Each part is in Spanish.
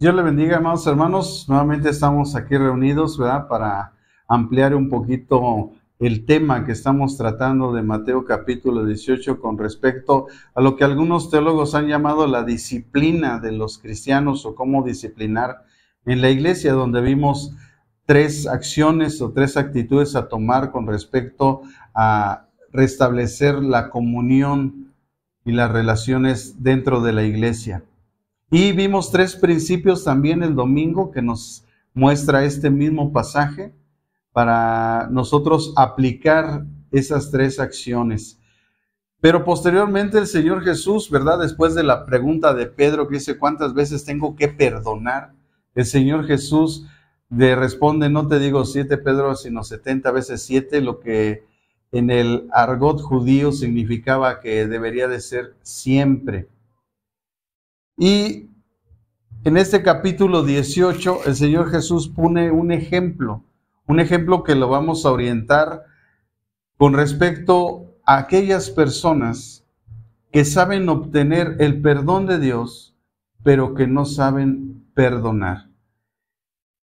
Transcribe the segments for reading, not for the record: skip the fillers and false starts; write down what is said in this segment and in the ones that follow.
Dios le bendiga, amados hermanos. Nuevamente estamos aquí reunidos, ¿verdad? Para ampliar un poquito el tema que estamos tratando de Mateo capítulo 18 con respecto a lo que algunos teólogos han llamado la disciplina de los cristianos o cómo disciplinar en la iglesia, donde vimos tres acciones o tres actitudes a tomar con respecto a restablecer la comunión y las relaciones dentro de la iglesia. Y vimos tres principios también el domingo que nos muestra este mismo pasaje para nosotros aplicar esas tres acciones. Pero posteriormente el Señor Jesús, ¿verdad? Después de la pregunta de Pedro que dice, ¿cuántas veces tengo que perdonar? El Señor Jesús le responde, no te digo 7, Pedro, sino 70 veces 7, lo que en el argot judío significaba que debería de ser siempre. Y en este capítulo 18, el Señor Jesús pone un ejemplo que lo vamos a orientar con respecto a aquellas personas que saben obtener el perdón de Dios, pero que no saben perdonar.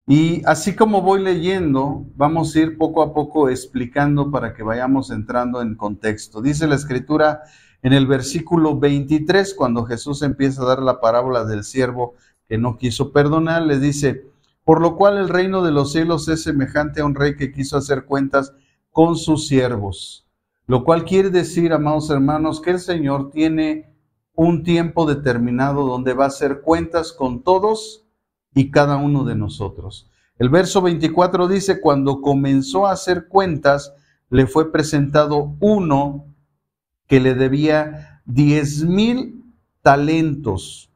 Y así como voy leyendo, vamos a ir poco a poco explicando para que vayamos entrando en contexto. Dice la Escritura en el versículo 23, cuando Jesús empieza a dar la parábola del siervo que no quiso perdonar, le dice, por lo cual el reino de los cielos es semejante a un rey que quiso hacer cuentas con sus siervos. Lo cual quiere decir, amados hermanos, que el Señor tiene un tiempo determinado donde va a hacer cuentas con todos y cada uno de nosotros. El verso 24 dice, cuando comenzó a hacer cuentas, le fue presentado uno que le debía 10,000 talentos.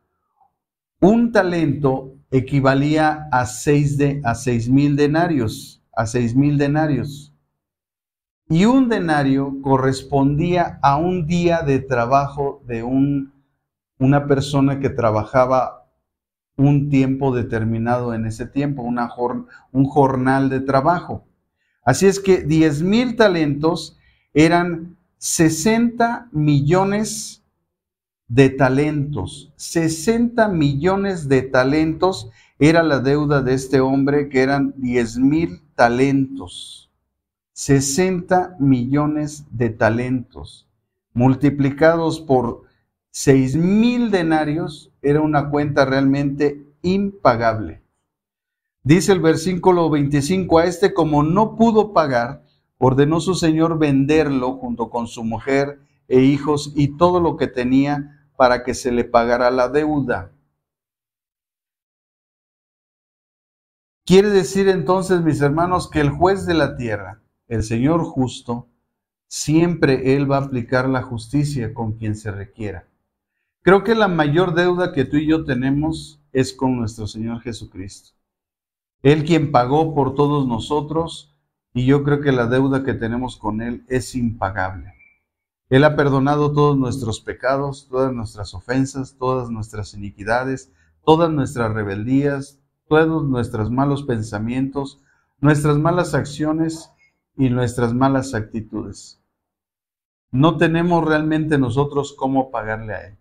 Un talento equivalía a 6,000 denarios, Y un denario correspondía a un día de trabajo de una persona que trabajaba un tiempo determinado en ese tiempo, un jornal de trabajo. Así es que 10,000 talentos eran 60 millones de talentos. 60 millones de talentos era la deuda de este hombre, que eran 10,000 talentos. 60 millones de talentos multiplicados por 6,000 denarios era una cuenta realmente impagable. Dice el versículo 25, a este como no pudo pagar, ordenó su señor venderlo junto con su mujer e hijos y todo lo que tenía para que se le pagara la deuda. Quiere decir entonces, mis hermanos, que el juez de la tierra, el Señor justo, siempre Él va a aplicar la justicia con quien se requiera. Creo que la mayor deuda que tú y yo tenemos es con nuestro Señor Jesucristo. Él quien pagó por todos nosotros, y yo creo que la deuda que tenemos con Él es impagable. Él ha perdonado todos nuestros pecados, todas nuestras ofensas, todas nuestras iniquidades, todas nuestras rebeldías, todos nuestros malos pensamientos, nuestras malas acciones y nuestras malas actitudes. No tenemos realmente nosotros cómo pagarle a Él.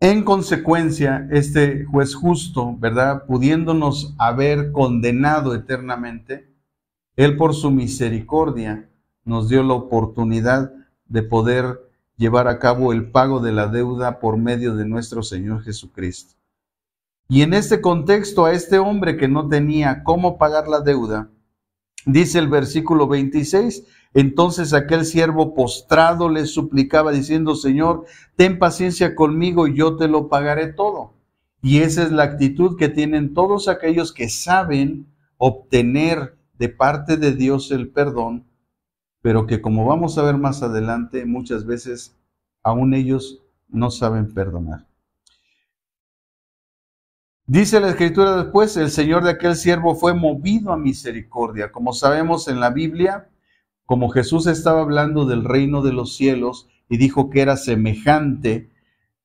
En consecuencia, este juez justo, ¿verdad? Pudiéndonos haber condenado eternamente, Él por su misericordia nos dio la oportunidad de poder llevar a cabo el pago de la deuda por medio de nuestro Señor Jesucristo. Y en este contexto, a este hombre que no tenía cómo pagar la deuda, dice el versículo 26, entonces aquel siervo postrado le suplicaba diciendo, Señor, ten paciencia conmigo y yo te lo pagaré todo. Y esa es la actitud que tienen todos aquellos que saben obtener de parte de Dios el perdón, pero que, como vamos a ver más adelante, muchas veces aún ellos no saben perdonar. Dice la Escritura después, el Señor de aquel siervo fue movido a misericordia. Como sabemos en la Biblia, como Jesús estaba hablando del reino de los cielos y dijo que era semejante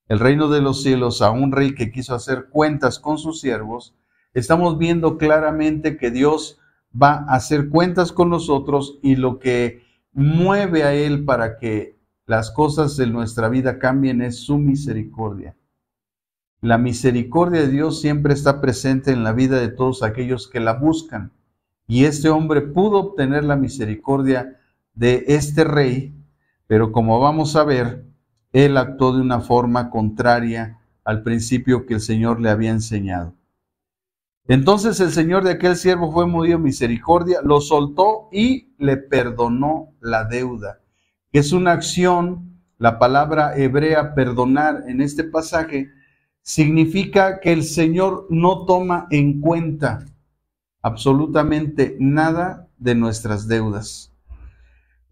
el reino de los cielos a un rey que quiso hacer cuentas con sus siervos, estamos viendo claramente que Dios va a hacer cuentas con nosotros y lo que mueve a Él para que las cosas en nuestra vida cambien es su misericordia. La misericordia de Dios siempre está presente en la vida de todos aquellos que la buscan. Y este hombre pudo obtener la misericordia de este rey, pero como vamos a ver, él actuó de una forma contraria al principio que el Señor le había enseñado. Entonces el Señor de aquel siervo fue movido de misericordia, lo soltó y le perdonó la deuda. Es una acción, la palabra hebrea perdonar en este pasaje significa que el Señor no toma en cuenta absolutamente nada de nuestras deudas.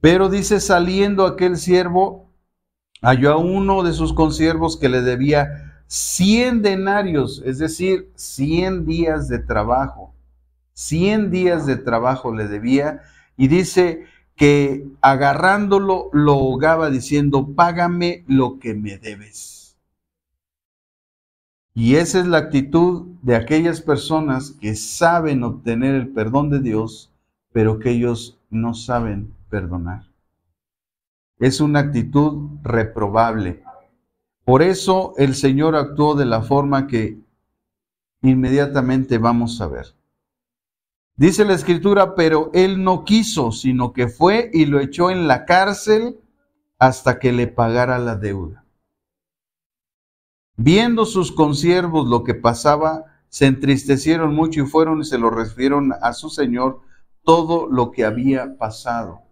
Pero dice, saliendo aquel siervo, halló a uno de sus consiervos que le debía 100 denarios, es decir, 100 días de trabajo. 100 días de trabajo le debía, y dice que agarrándolo lo ahogaba diciendo, págame lo que me debes. Y esa es la actitud de aquellas personas que saben obtener el perdón de Dios, pero que ellos no saben perdonar. Es una actitud reprobable. Por eso el Señor actuó de la forma que inmediatamente vamos a ver. Dice la Escritura, pero él no quiso, sino que fue y lo echó en la cárcel hasta que le pagara la deuda. Viendo sus consiervos lo que pasaba, se entristecieron mucho y fueron y se lo refirieron a su señor todo lo que había pasado.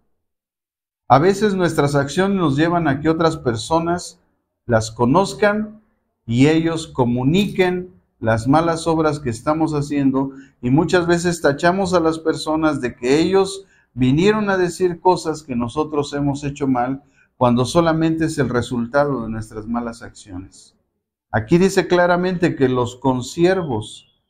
A veces nuestras acciones nos llevan a que otras personas las conozcan y ellos comuniquen las malas obras que estamos haciendo, y muchas veces tachamos a las personas de que ellos vinieron a decir cosas que nosotros hemos hecho mal, cuando solamente es el resultado de nuestras malas acciones. Aquí dice claramente que los consiervos,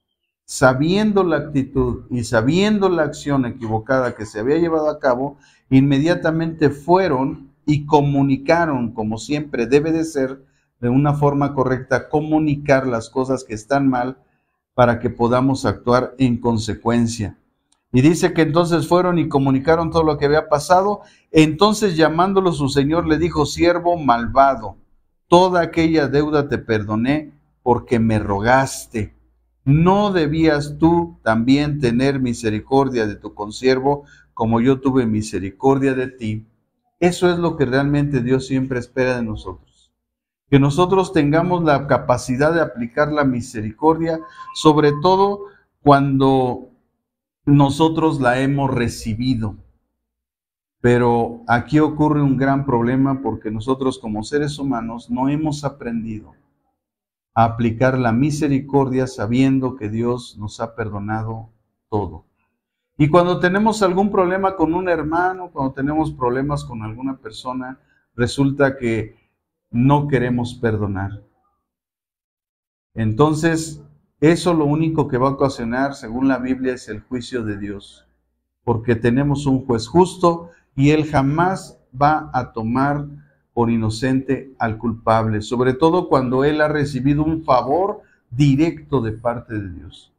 sabiendo la actitud y sabiendo la acción equivocada que se había llevado a cabo, inmediatamente fueron y comunicaron, como siempre debe de ser, de una forma correcta, comunicar las cosas que están mal para que podamos actuar en consecuencia. Y dice que entonces fueron y comunicaron todo lo que había pasado. Entonces, llamándolo su señor, le dijo, siervo malvado, toda aquella deuda te perdoné porque me rogaste. ¿No debías tú también tener misericordia de tu consiervo como yo tuve misericordia de ti? Eso es lo que realmente Dios siempre espera de nosotros. Que nosotros tengamos la capacidad de aplicar la misericordia, sobre todo cuando nosotros la hemos recibido. Pero aquí ocurre un gran problema porque nosotros como seres humanos no hemos aprendido a aplicar la misericordia sabiendo que Dios nos ha perdonado todo. Y cuando tenemos algún problema con un hermano, cuando tenemos problemas con alguna persona, resulta que no queremos perdonar. Entonces, eso lo único que va a ocasionar, según la Biblia, es el juicio de Dios. Porque tenemos un juez justo y Él jamás va a tomar por inocente al culpable, sobre todo cuando Él ha recibido un favor directo de parte de Dios.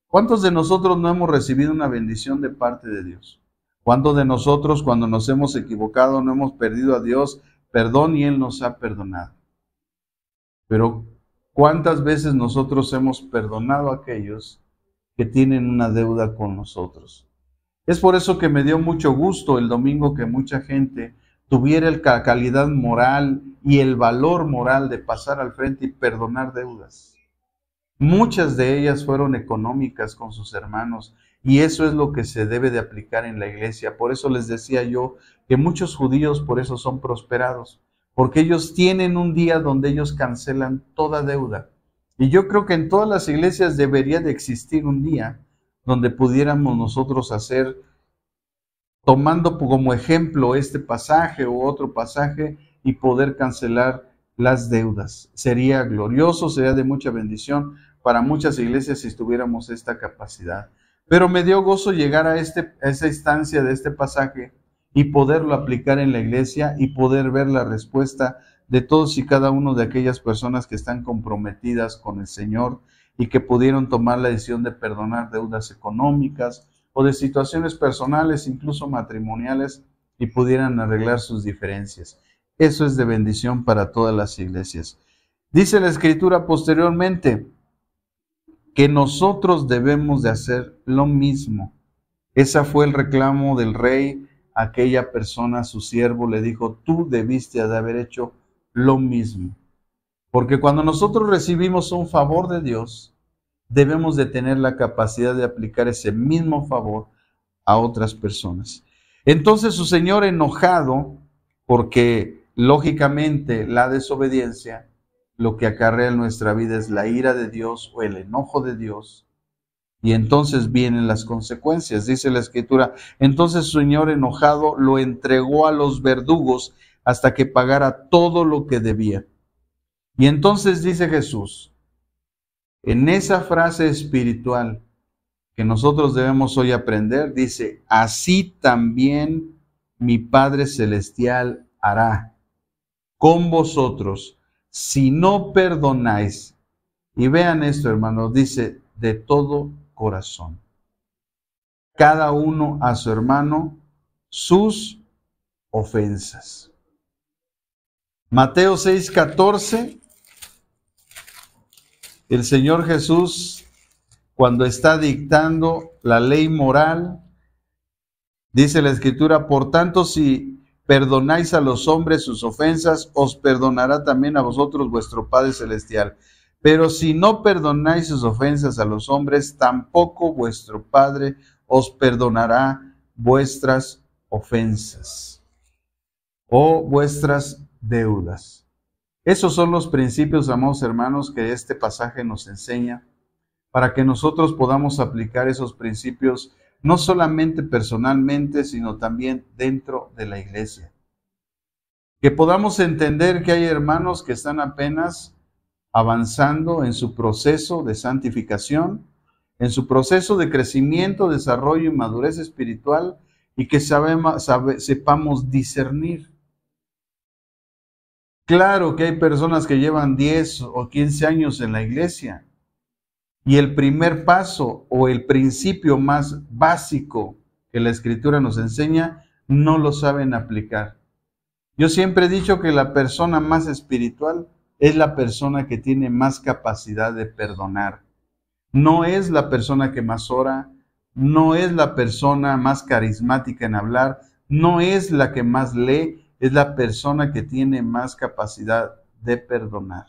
¿Cuántos de nosotros no hemos recibido una bendición de parte de Dios? ¿Cuántos de nosotros, cuando nos hemos equivocado, no hemos perdido a Dios perdón y Él nos ha perdonado? Pero ¿cuántas veces nosotros hemos perdonado a aquellos que tienen una deuda con nosotros? Es por eso que me dio mucho gusto el domingo que mucha gente tuviera la calidad moral y el valor moral de pasar al frente y perdonar deudas. Muchas de ellas fueron económicas con sus hermanos, y eso es lo que se debe de aplicar en la iglesia. Por eso les decía yo que muchos judíos por eso son prosperados, porque ellos tienen un día donde ellos cancelan toda deuda. Y yo creo que en todas las iglesias debería de existir un día donde pudiéramos nosotros hacer, tomando como ejemplo este pasaje u otro pasaje, y poder cancelar las deudas. Sería glorioso, sería de mucha bendición para muchas iglesias si tuviéramos esta capacidad. Pero me dio gozo llegar a esa instancia de este pasaje y poderlo aplicar en la iglesia y poder ver la respuesta de todos y cada uno de aquellas personas que están comprometidas con el Señor y que pudieron tomar la decisión de perdonar deudas económicas o de situaciones personales, incluso matrimoniales, y pudieran arreglar sus diferencias. Eso es de bendición para todas las iglesias. Dice la Escritura posteriormente que nosotros debemos de hacer lo mismo. Ese fue el reclamo del rey a aquella persona, a su siervo, le dijo, tú debiste de haber hecho lo mismo. Porque cuando nosotros recibimos un favor de Dios, debemos de tener la capacidad de aplicar ese mismo favor a otras personas. Entonces su señor, enojado, porque lógicamente la desobediencia lo que acarrea en nuestra vida es la ira de Dios o el enojo de Dios, y entonces vienen las consecuencias. Dice la Escritura, entonces su señor enojado lo entregó a los verdugos hasta que pagara todo lo que debía. Y entonces dice Jesús, en esa frase espiritual que nosotros debemos hoy aprender, dice, así también mi Padre Celestial hará con vosotros si no perdonáis. Y vean esto, hermanos, dice, de todo corazón. Cada uno a su hermano sus ofensas. Mateo 6:14, el Señor Jesús, cuando está dictando la ley moral, dice la Escritura, por tanto, si perdonáis a los hombres sus ofensas, os perdonará también a vosotros vuestro Padre Celestial. Pero si no perdonáis sus ofensas a los hombres, tampoco vuestro Padre os perdonará vuestras ofensas o vuestras deudas. Esos son los principios, amados hermanos, que este pasaje nos enseña para que nosotros podamos aplicar esos principios no solamente personalmente, sino también dentro de la iglesia. Que podamos entender que hay hermanos que están apenas avanzando en su proceso de santificación, en su proceso de crecimiento, desarrollo y madurez espiritual, y que sepamos discernir. Claro que hay personas que llevan 10 o 15 años en la iglesia, y el primer paso o el principio más básico que la Escritura nos enseña, no lo saben aplicar. Yo siempre he dicho que la persona más espiritual es la persona que tiene más capacidad de perdonar. No es la persona que más ora, no es la persona más carismática en hablar, no es la que más lee, es la persona que tiene más capacidad de perdonar.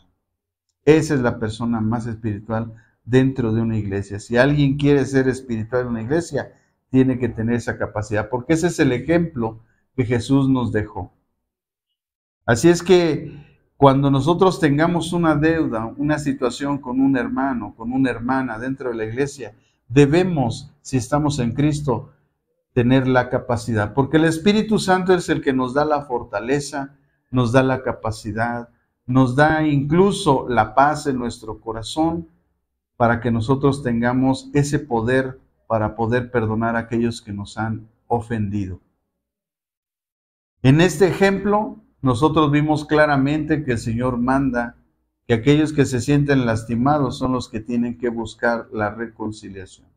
Esa es la persona más espiritual dentro de una iglesia. Si alguien quiere ser espiritual en una iglesia, tiene que tener esa capacidad, porque ese es el ejemplo que Jesús nos dejó. Así es que cuando nosotros tengamos una deuda, una situación con un hermano, con una hermana dentro de la iglesia, debemos, si estamos en Cristo, tener la capacidad, porque el Espíritu Santo es el que nos da la fortaleza, nos da la capacidad, nos da incluso la paz en nuestro corazón, para que nosotros tengamos ese poder para poder perdonar a aquellos que nos han ofendido. En este ejemplo, nosotros vimos claramente que el Señor manda que aquellos que se sienten lastimados son los que tienen que buscar la reconciliación.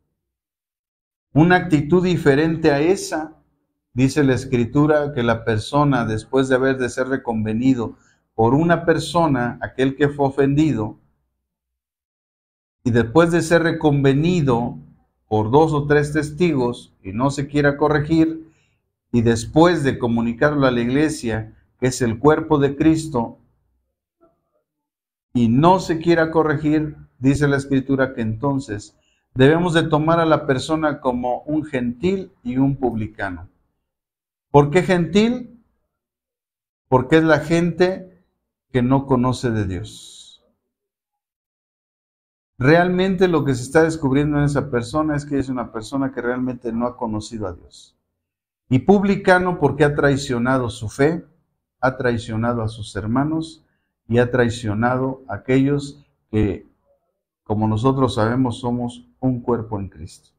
Una actitud diferente a esa, dice la Escritura, que la persona, después de haber de ser reconvenido por una persona, aquel que fue ofendido, y después de ser reconvenido por 2 o 3 testigos y no se quiera corregir, y después de comunicarlo a la iglesia, que es el cuerpo de Cristo, y no se quiera corregir, dice la Escritura que entonces debemos de tomar a la persona como un gentil y un publicano. ¿Por qué gentil? Porque es la gente que no conoce de Dios. Realmente lo que se está descubriendo en esa persona es que es una persona que realmente no ha conocido a Dios. Y publicano porque ha traicionado su fe, ha traicionado a sus hermanos y ha traicionado a aquellos que, como nosotros sabemos, somos un cuerpo en Cristo.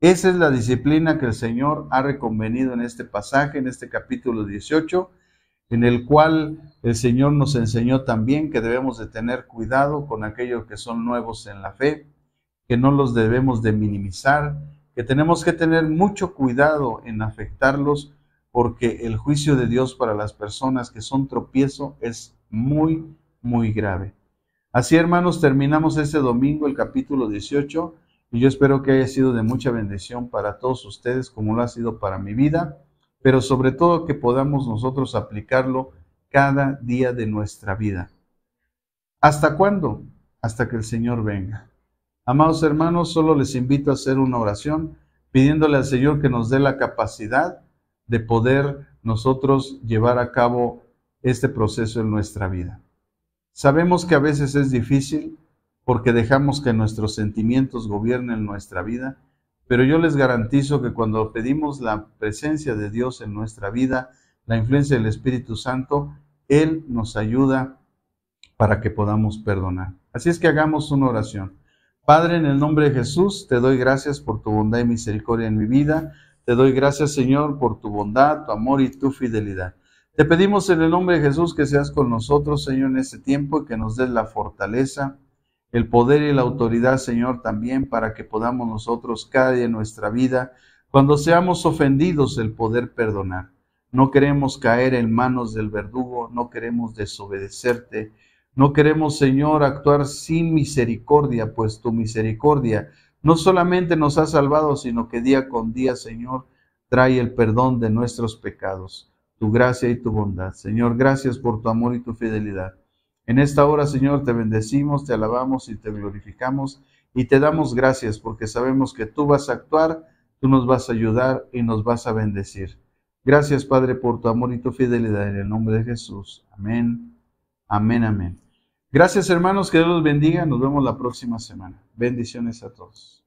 Esa es la disciplina que el Señor ha reconvenido en este pasaje, en este capítulo 18, en el cual el Señor nos enseñó también que debemos de tener cuidado con aquellos que son nuevos en la fe, que no los debemos de minimizar, que tenemos que tener mucho cuidado en afectarlos, porque el juicio de Dios para las personas que son tropiezo es muy, muy grave. Así, hermanos, terminamos este domingo el capítulo 18 y yo espero que haya sido de mucha bendición para todos ustedes como lo ha sido para mi vida, pero sobre todo que podamos nosotros aplicarlo cada día de nuestra vida. ¿Hasta cuándo? Hasta que el Señor venga. Amados hermanos, solo les invito a hacer una oración pidiéndole al Señor que nos dé la capacidad de poder nosotros llevar a cabo este proceso en nuestra vida. Sabemos que a veces es difícil porque dejamos que nuestros sentimientos gobiernen nuestra vida, pero yo les garantizo que cuando pedimos la presencia de Dios en nuestra vida, la influencia del Espíritu Santo, Él nos ayuda para que podamos perdonar. Así es que hagamos una oración. Padre, en el nombre de Jesús, te doy gracias por tu bondad y misericordia en mi vida. Te doy gracias, Señor, por tu bondad, tu amor y tu fidelidad. Te pedimos en el nombre de Jesús que seas con nosotros, Señor, en este tiempo y que nos des la fortaleza, el poder y la autoridad, Señor, también para que podamos nosotros cada día en nuestra vida, cuando seamos ofendidos, el poder perdonar. No queremos caer en manos del verdugo, no queremos desobedecerte, no queremos, Señor, actuar sin misericordia, pues tu misericordia no solamente nos ha salvado, sino que día con día, Señor, trae el perdón de nuestros pecados, tu gracia y tu bondad. Señor, gracias por tu amor y tu fidelidad. En esta hora, Señor, te bendecimos, te alabamos y te glorificamos y te damos gracias porque sabemos que tú vas a actuar, tú nos vas a ayudar y nos vas a bendecir. Gracias, Padre, por tu amor y tu fidelidad en el nombre de Jesús. Amén, amén, amén. Gracias, hermanos, que Dios los bendiga. Nos vemos la próxima semana. Bendiciones a todos.